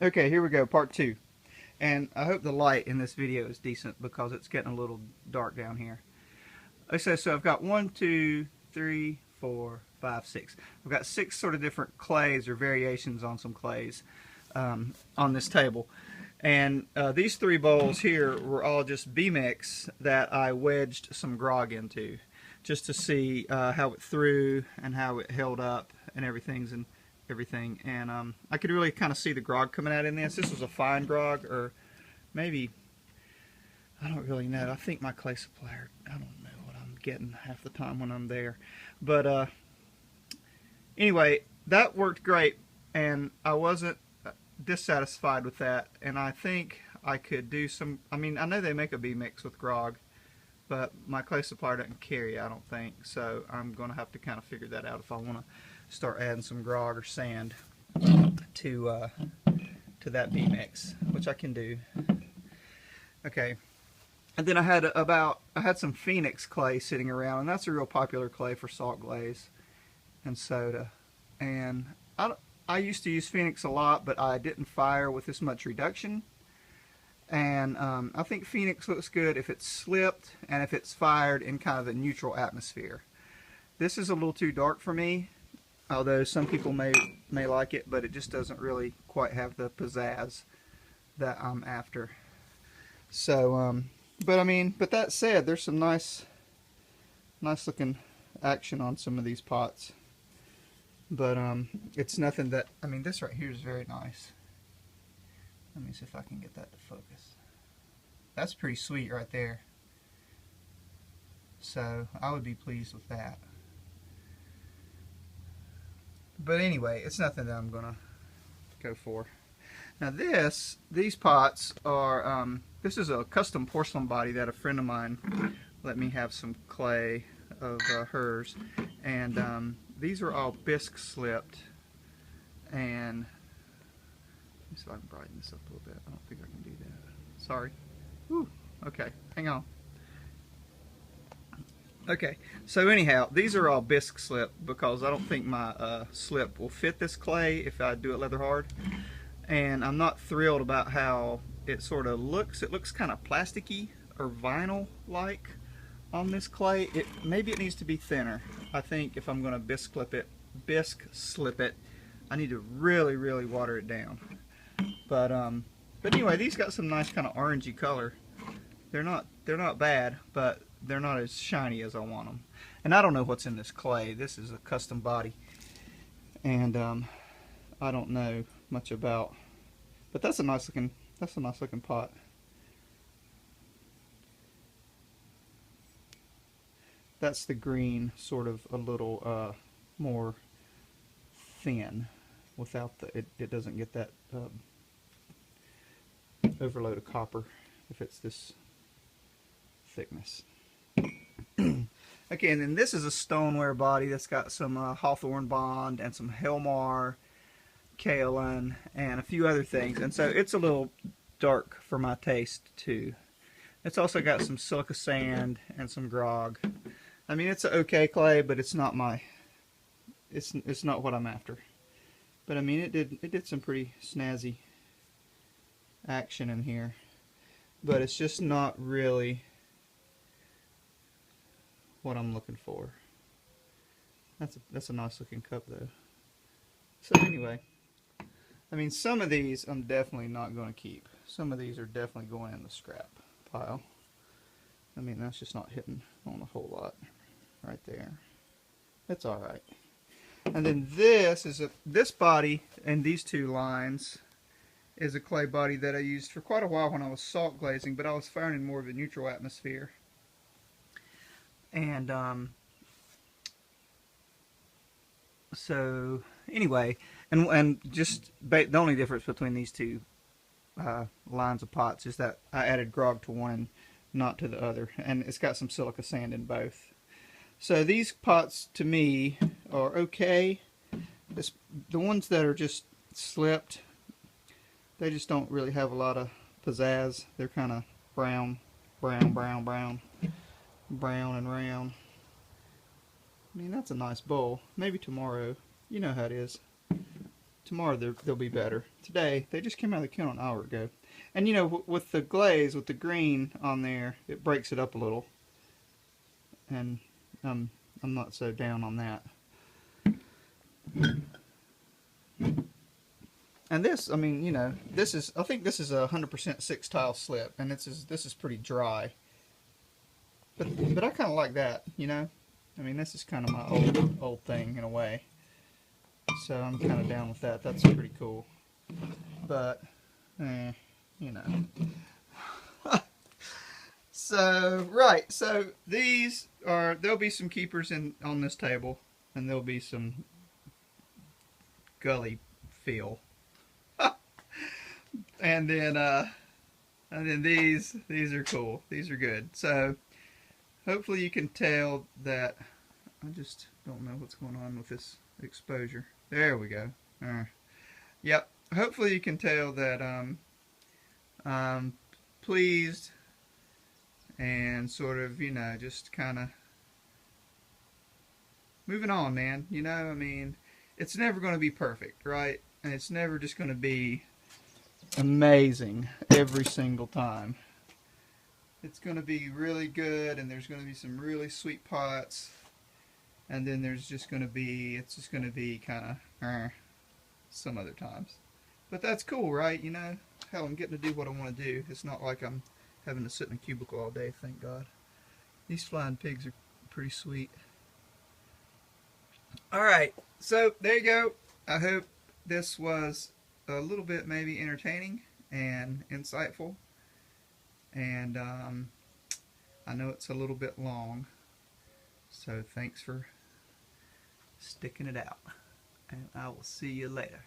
Okay, here we go, part 2. And I hope the light in this video is decent because it's getting a little dark down here. Okay, so I've got 1, 2, 3, 4, 5, 6. I've got 6 sort of different clays or variations on some clays on this table. And these 3 bowls here were all just B-mix that I wedged some grog into just to see how it threw and how it held up and everything. And I could really kind of see the grog coming out in this. This was a fine grog, or maybe, I don't really know. I think my clay supplier, I don't know what I'm getting half the time when I'm there. But anyway, that worked great, and I wasn't dissatisfied with that. And I think I could do some, I mean, I know they make a B-mix with grog, but my clay supplier doesn't carry, I don't think. So I'm going to have to kind of figure that out if I want to start adding some grog or sand to that B-mix, which I can do. Okay, and then I had some Phoenix clay sitting around, and that's a real popular clay for salt glaze and soda. And I used to use Phoenix a lot, but I didn't fire with this much reduction. And I think Phoenix looks good if it's slipped and if it's fired in kind of a neutral atmosphere. This is a little too dark for me, although some people may like it, but it just doesn't really quite have the pizzazz that I'm after. So, but that said, there's some nice looking action on some of these pots. But it's nothing that, I mean, this right here is very nice. Let me see if I can get that to focus. That's pretty sweet right there. So I would be pleased with that. But anyway, it's nothing that I'm gonna go for. Now these pots are, this is a custom porcelain body that a friend of mine let me have some clay of hers. And these are all bisque slipped. And let me see if I can brighten this up a little bit. I don't think I can do that. Sorry. Whew. Okay, hang on. Okay, so anyhow, these are all bisque slip because I don't think my slip will fit this clay if I do it leather hard. And I'm not thrilled about how it sort of looks. It looks kind of plasticky or vinyl-like on this clay. Maybe it needs to be thinner. I think if I'm going to bisque slip it, I need to really, really water it down. But anyway, these got some nice kind of orangey color. They're not bad, but they're not as shiny as I want them. And I don't know what's in this clay. This is a custom body, and I don't know much about. But that's a nice looking pot. That's the green, sort of a little more thin, without it doesn't get that overload of copper if it's this thickness. Okay, and then this is a stoneware body that's got some Hawthorne Bond and some Helmar, Kiln, and a few other things. And so it's a little dark for my taste too. It's also got some silica sand and some grog. I mean, it's an okay clay, but it's not it's not what I'm after. But I mean, it did some pretty snazzy action in here. But it's just not really what I'm looking for. That's a nice looking cup though. So anyway, I mean, some of these I'm definitely not going to keep. Some of these are definitely going in the scrap pile. I mean, that's just not hitting on a whole lot right there. It's all right. And then this body and these 2 lines is a clay body that I used for quite a while when I was salt glazing, but I was firing in more of a neutral atmosphere. And so anyway, and just the only difference between these 2 lines of pots is that I added grog to one, not to the other, and it's got some silica sand in both. So these pots to me are okay. The ones that are just slipped, they just don't really have a lot of pizzazz. They're kind of brown and round. I mean, that's a nice bowl. Maybe tomorrow, you know how it is. tomorrow they'll be better. Today, they just came out of the kiln an hour ago. And you know, with the glaze, with the green on there, it breaks it up a little. And I'm not so down on that. And this, I mean, you know, I think this is a 100% 6 tile slip, and this is pretty dry. But I kind of like that, you know. I mean, this is kind of my old thing in a way. So I'm kind of down with that. That's pretty cool. But, you know. So, right. So there'll be some keepers on this table, and there'll be some gully feel. And then these are cool. These are good. So hopefully you can tell that I just don't know what's going on with this exposure. There we go. Yep. Hopefully you can tell that I'm pleased and sort of, you know, just kind of moving on, man. You know, I mean, it's never going to be perfect, right? And it's never just going to be amazing every single time. It's going to be really good, and there's going to be some really sweet pots, and then it's just going to be kind of some other times. But that's cool, right? You know, hell, I'm getting to do what I want to do. It's not like I'm having to sit in a cubicle all day, thank God. These flying pigs are pretty sweet. Alright, so there you go. I hope this was a little bit maybe entertaining and insightful. And I know it's a little bit long, so thanks for sticking it out. And I will see you later.